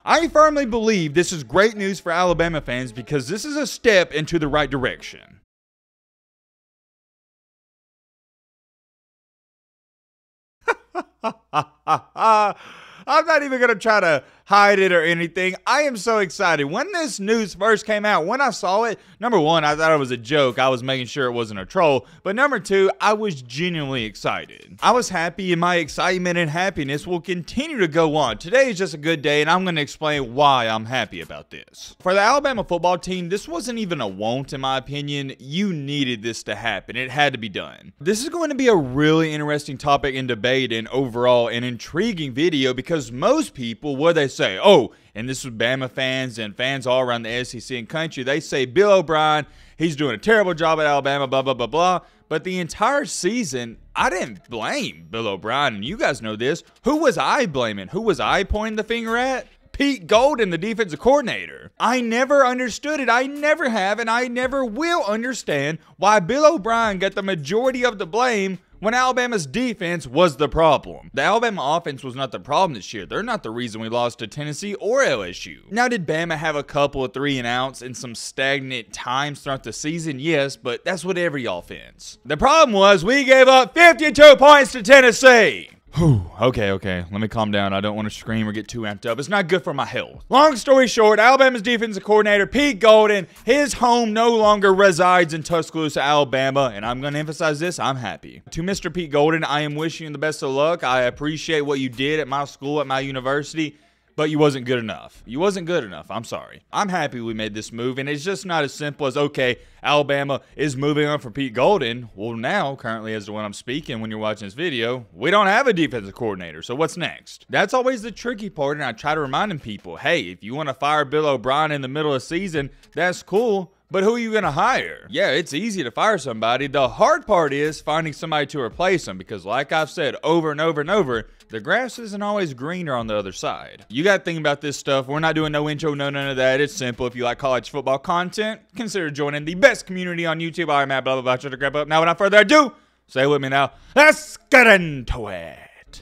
I firmly believe this is great news for Alabama fans because this is a step into the right direction. I'm not even going to try to hide it or anything. I am so excited. When this news first came out, when I saw it, number one, I thought it was a joke. I was making sure it wasn't a troll. But number two, I was genuinely excited. I was happy, and my excitement and happiness will continue to go on. Today is just a good day, and I'm going to explain why I'm happy about this. For the Alabama football team, this wasn't even a want, in my opinion. You needed this to happen. It had to be done. This is going to be a really interesting topic and debate and overall an intriguing video because most people, what they say, oh, and this is Bama fans and fans all around the SEC and country, they say Bill O'Brien, he's doing a terrible job at Alabama, blah, blah, blah, blah. But the entire season, I didn't blame Bill O'Brien, and you guys know this. Who was I blaming? Who was I pointing the finger at? Pete Golden, the defensive coordinator. I never understood it. I never have, and I never will understand why Bill O'Brien got the majority of the blame when Alabama's defense was the problem. The Alabama offense was not the problem this year. They're not the reason we lost to Tennessee or LSU. Now, did Bama have a couple of 3-and-outs and some stagnant times throughout the season? Yes, but that's with every offense. The problem was we gave up 52 points to Tennessee. Whew, okay, let me calm down. I don't want to scream or get too amped up. It's not good for my health. Long story short, Alabama's defensive coordinator, Pete Golden, his home no longer resides in Tuscaloosa, Alabama, and I'm going to emphasize this, I'm happy. To Mr. Pete Golden, I am wishing you the best of luck. I appreciate what you did at my school, at my university, but you wasn't good enough. You wasn't good enough. I'm sorry. I'm happy we made this move, and it's just not as simple as, okay, Alabama is moving on from Pete Golden. Well, now, currently, as to when I'm speaking, when you're watching this video, we don't have a defensive coordinator, so what's next? That's always the tricky part, and I try to remind people, hey, if you want to fire Bill O'Brien in the middle of the season, that's cool. But who are you going to hire? Yeah, it's easy to fire somebody. The hard part is finding somebody to replace them because like I've said over and over and over, the grass isn't always greener on the other side. You got to think about this stuff. We're not doing no intro, none of that. It's simple. If you like college football content, consider joining the best community on YouTube. I'm at blah, blah, blah, shut the crap up. Now, without further ado, say it with me now. Let's get into it.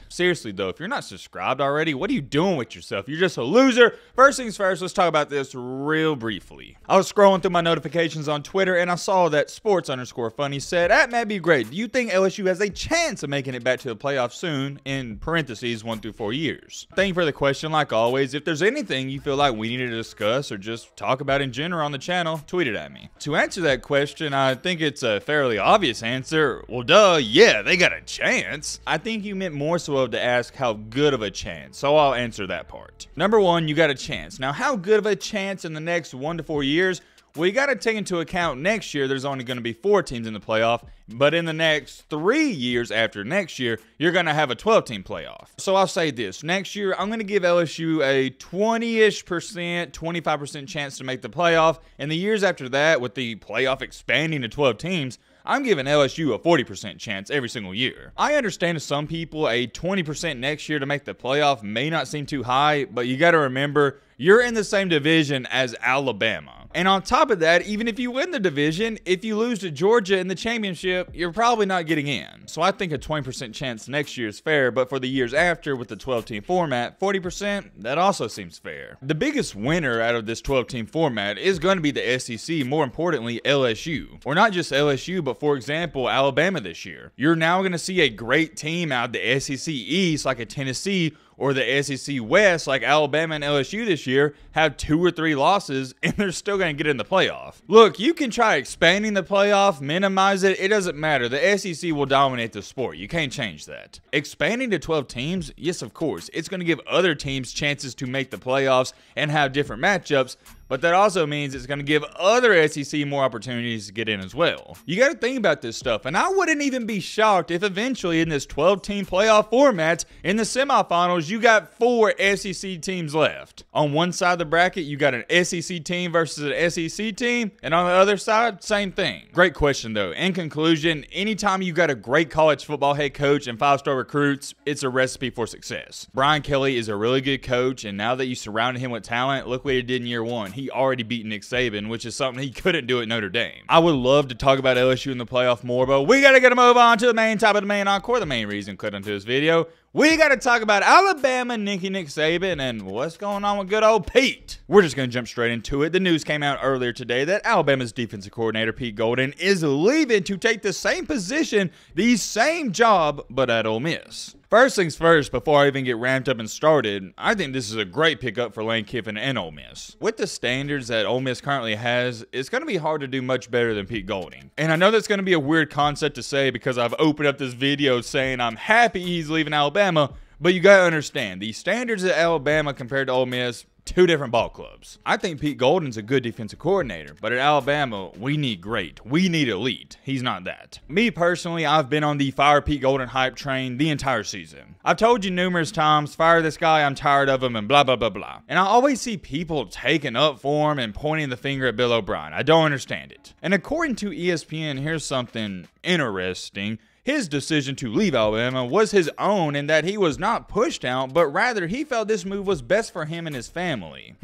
Seriously though, if you're not subscribed already, what are you doing with yourself? You're just a loser. First things first, let's talk about this real briefly. I was scrolling through my notifications on Twitter and I saw that sports_funny said, "That may be great. Do you think LSU has a chance of making it back to the playoffs soon?" In parentheses, 1 through 4 years. Thank you for the question. Like always, if there's anything you feel like we need to discuss or just talk about in general on the channel, tweet it at me. To answer that question, I think it's a fairly obvious answer. Well, duh, yeah, they got a chance. I think you meant more so of to ask how good of a chance, so I'll answer that part. Number one, you got a chance. Now, how good of a chance in the next 1 to 4 years? Well, you got to take into account next year there's only going to be 4 teams in the playoff, but in the next 3 years after next year, you're going to have a 12-team playoff. So I'll say this. Next year, I'm going to give LSU a 20-ish%, 25% chance to make the playoff, and the years after that, with the playoff expanding to 12 teams, I'm giving LSU a 40% chance every single year. I understand to some people a 20% next year to make the playoff may not seem too high, but you got to remember, you're in the same division as Alabama. And on top of that, even if you win the division, if you lose to Georgia in the championship, you're probably not getting in. So I think a 20% chance next year is fair, but for the years after with the 12-team format, 40%, that also seems fair. The biggest winner out of this 12-team format is going to be the SEC, more importantly, LSU. Or not just LSU, but for example, Alabama this year. You're now going to see a great team out of the SEC East like a Tennessee or the SEC West like Alabama and LSU this year have 2 or 3 losses and they're still going to get in the playoff. Look, you can try expanding the playoff, minimize it, it doesn't matter. The SEC will dominate the sport. You can't change that. Expanding to 12 teams, yes, of course, it's going to give other teams chances to make the playoffs and have different matchups, but that also means it's going to give other SEC more opportunities to get in as well. You got to think about this stuff, and I wouldn't even be shocked if eventually in this 12-team playoff format, in the semifinals, you got 4 SEC teams left. On one side of the bracket, you got an SEC team versus an SEC team, and on the other side, same thing. Great question, though. In conclusion, anytime you got a great college football head coach and 5-star recruits, it's a recipe for success. Brian Kelly is a really good coach, and now that you surrounded him with talent, look what he did in year 1. He he already beat Nick Saban, which is something he couldn't do at Notre Dame. I would love to talk about LSU in the playoff more, but we got to get to move on to the main topic of the main encore, the main reason clicked onto this video. We got to talk about Alabama, Nick Saban, and what's going on with good old Pete. We're just going to jump straight into it. The news came out earlier today that Alabama's defensive coordinator, Pete Golden, is leaving to take the same position, the same job, but at Ole Miss. First things first, before I even get ramped up and started, I think this is a great pickup for Lane Kiffin and Ole Miss. With the standards that Ole Miss currently has, it's going to be hard to do much better than Pete Golding. And I know that's going to be a weird concept to say because I've opened up this video saying I'm happy he's leaving Alabama, but you got to understand, the standards at Alabama compared to Ole Miss, two different ball clubs. I think Pete Golden's a good defensive coordinator, but at Alabama, we need great. We need elite. He's not that. Me personally, I've been on the fire Pete Golden hype train the entire season. I've told you numerous times, fire this guy, I'm tired of him, and blah, blah, blah, blah. And I always see people taking up for him and pointing the finger at Bill O'Brien. I don't understand it. And according to ESPN, here's something interesting. His decision to leave Alabama was his own in that he was not pushed out, but rather he felt this move was best for him and his family.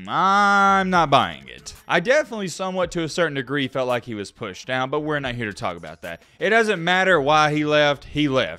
I'm not buying it. I definitely somewhat to a certain degree felt like he was pushed out, but we're not here to talk about that. It doesn't matter why he left,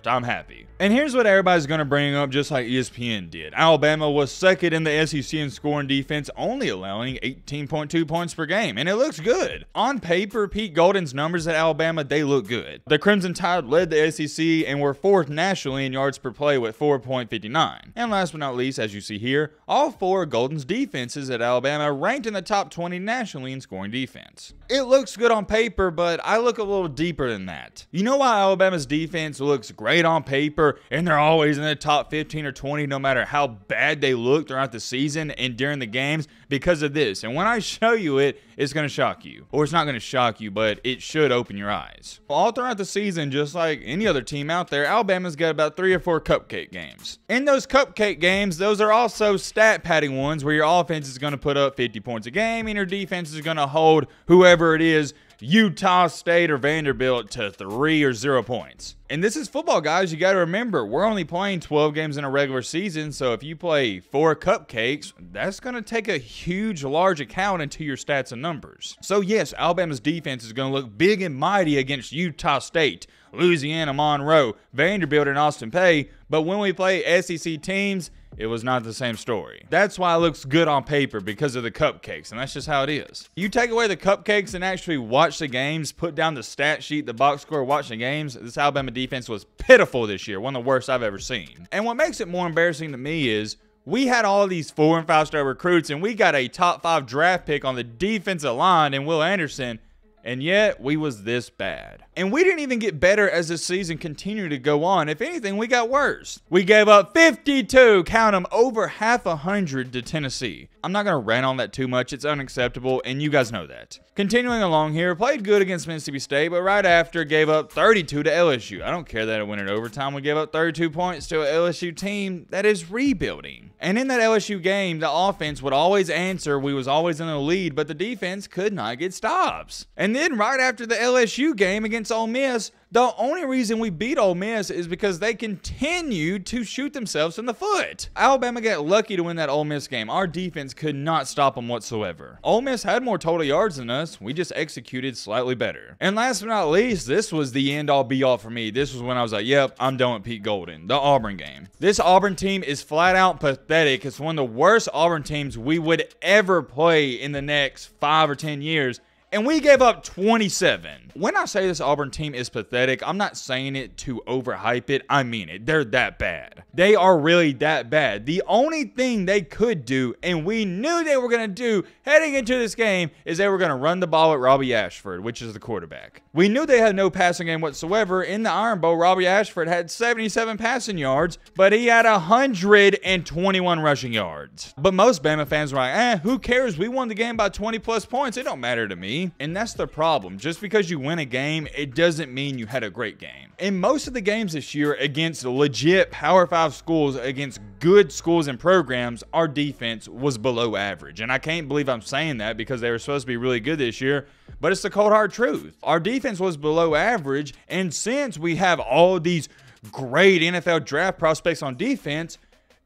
I'm happy. And here's what everybody's going to bring up just like ESPN did. Alabama was second in the SEC in scoring defense, only allowing 18.2 points per game, and it looks good. On paper, Pete Golden's numbers at Alabama, they look good. The Crimson Tide led the SEC and were fourth nationally in yards per play with 4.59. And last but not least, as you see here, all four of Golden's defenses at Alabama ranked in the top 20 nationally in scoring defense. It looks good on paper, but I look a little deeper than that. You know why Alabama's defense looks great on paper and they're always in the top 15 or 20 no matter how bad they look throughout the season and during the games? Because of this. And when I show you it, it's going to shock you. Or it's not going to shock you, but it should open your eyes. All throughout the season, just like any other team out there, Alabama's got about 3 or 4 cupcake games. In those cupcake games, those are also stat padding ones where your offense is going to put up 50 points a game and your defense is going to hold whoever it is, Utah State or Vanderbilt, to 3 or 0 points. And this is football, guys. You got to remember, we're only playing 12 games in a regular season, so if you play 4 cupcakes, that's going to take a huge, large account into your stats and numbers. So yes, Alabama's defense is going to look big and mighty against Utah State, Louisiana Monroe, Vanderbilt, and Austin Peay, but when we play SEC teams, it was not the same story. That's why it looks good on paper, because of the cupcakes, and that's just how it is. You take away the cupcakes and actually watch the games, put down the stat sheet, the box score, watch the games, this Alabama defense was pitiful this year, one of the worst I've ever seen. And what makes it more embarrassing to me is we had all of these 4- and 5-star recruits, and we got a top 5 draft pick on the defensive line in Will Anderson, and yet we was this bad. And we didn't even get better as the season continued to go on. If anything, we got worse. We gave up 52, count them, over half 100 to Tennessee. I'm not going to rant on that too much. It's unacceptable, and you guys know that. Continuing along here, played good against Mississippi State, but right after gave up 32 to LSU. I don't care that it went in overtime. We gave up 32 points to an LSU team that is rebuilding. And in that LSU game, the offense would always answer. We was always in the lead, but the defense could not get stops. And then right after the LSU game against Ole Miss, the only reason we beat Ole Miss is because they continued to shoot themselves in the foot. Alabama got lucky to win that Ole Miss game. Our defense could not stop them whatsoever. Ole Miss had more total yards than us. We just executed slightly better. And last but not least, this was the end-all be-all for me. This was when I was like, yep, I'm done with Pete Golden. The Auburn game. This Auburn team is flat out pathetic. It's one of the worst Auburn teams we would ever play in the next 5 or 10 years. And we gave up 27. When I say this Auburn team is pathetic, I'm not saying it to overhype it. I mean it. They're that bad. They are really that bad. The only thing they could do, and we knew they were going to do heading into this game, is they were going to run the ball at Robbie Ashford, which is the quarterback. We knew they had no passing game whatsoever. In the Iron Bowl, Robbie Ashford had 77 passing yards, but he had 121 rushing yards. But most Bama fans were like, who cares? We won the game by 20 plus points. It don't matter to me. And that's the problem. Just because you win a game, it doesn't mean you had a great game. In most of the games this year against legit Power 5 schools, against good schools and programs, our defense was below average. And I can't believe I'm saying that because they were supposed to be really good this year, but it's the cold hard truth. Our defense was below average, and since we have all these great NFL draft prospects on defense,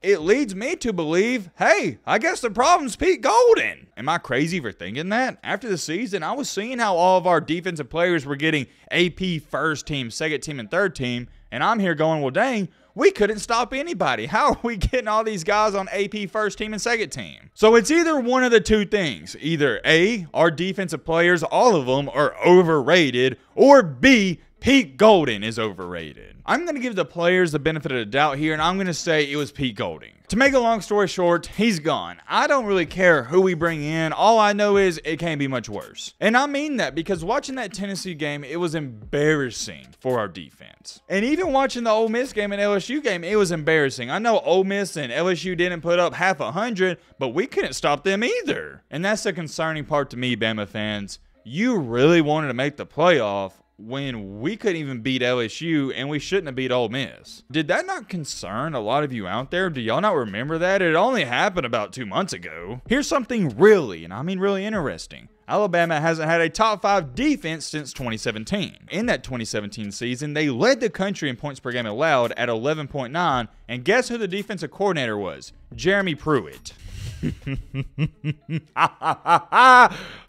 it leads me to believe, hey, I guess the problem's Pete Golden. Am I crazy for thinking that? After the season, I was seeing how all of our defensive players were getting AP first team, second team, and third team, and I'm here going, well, dang, we couldn't stop anybody. How are we getting all these guys on AP first team and second team? So it's either one of the two things. Either A, our defensive players, all of them, are overrated, or B, Pete Golden is overrated. I'm going to give the players the benefit of the doubt here, and I'm going to say it was Pete Golden. To make a long story short, he's gone. I don't really care who we bring in. All I know is it can't be much worse. And I mean that because watching that Tennessee game, it was embarrassing for our defense. And even watching the Ole Miss game and LSU game, it was embarrassing. I know Ole Miss and LSU didn't put up half 100, but we couldn't stop them either. And that's the concerning part to me, Bama fans. You really wanted to make the playoff when we couldn't even beat LSU and we shouldn't have beat Ole Miss. Did that not concern a lot of you out there? Do y'all not remember that? It only happened about 2 months ago. Here's something really, and I mean really interesting. Alabama hasn't had a top 5 defense since 2017. In that 2017 season, they led the country in points per game allowed at 11.9, and guess who the defensive coordinator was? Jeremy Pruitt.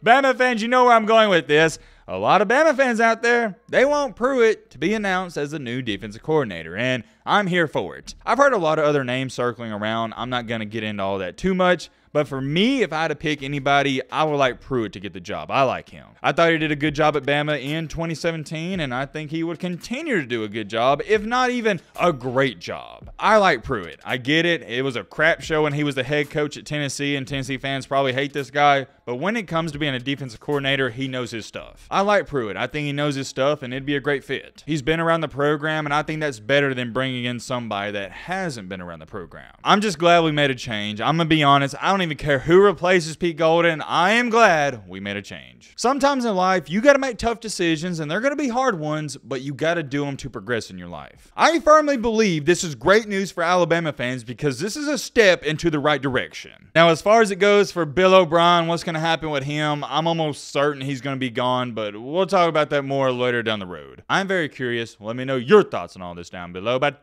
Bama fans, you know where I'm going with this. A lot of Bama fans out there, they want Pruitt to be announced as the new defensive coordinator, and I'm here for it. I've heard a lot of other names circling around. I'm not going to get into all that too much, but for me, if I had to pick anybody, I would like Pruitt to get the job. I like him. I thought he did a good job at Bama in 2017, and I think he would continue to do a good job, if not even a great job. I like Pruitt. I get it. It was a crap show when he was the head coach at Tennessee, and Tennessee fans probably hate this guy, but when it comes to being a defensive coordinator, he knows his stuff. I like Pruitt. I think he knows his stuff, and it'd be a great fit. He's been around the program, and I think that's better than bringing in somebody that hasn't been around the program. I'm just glad we made a change. I'm going to be honest. I don't even care who replaces Pete Golden. I am glad we made a change. Sometimes in life, you got to make tough decisions, and they're going to be hard ones, but you got to do them to progress in your life. I firmly believe this is great news for Alabama fans because this is a step into the right direction. Now, as far as it goes for Bill O'Brien, what's going to happen with him, I'm almost certain he's going to be gone, but we'll talk about that more later down the road. I'm very curious. Let me know your thoughts on all this down below. But,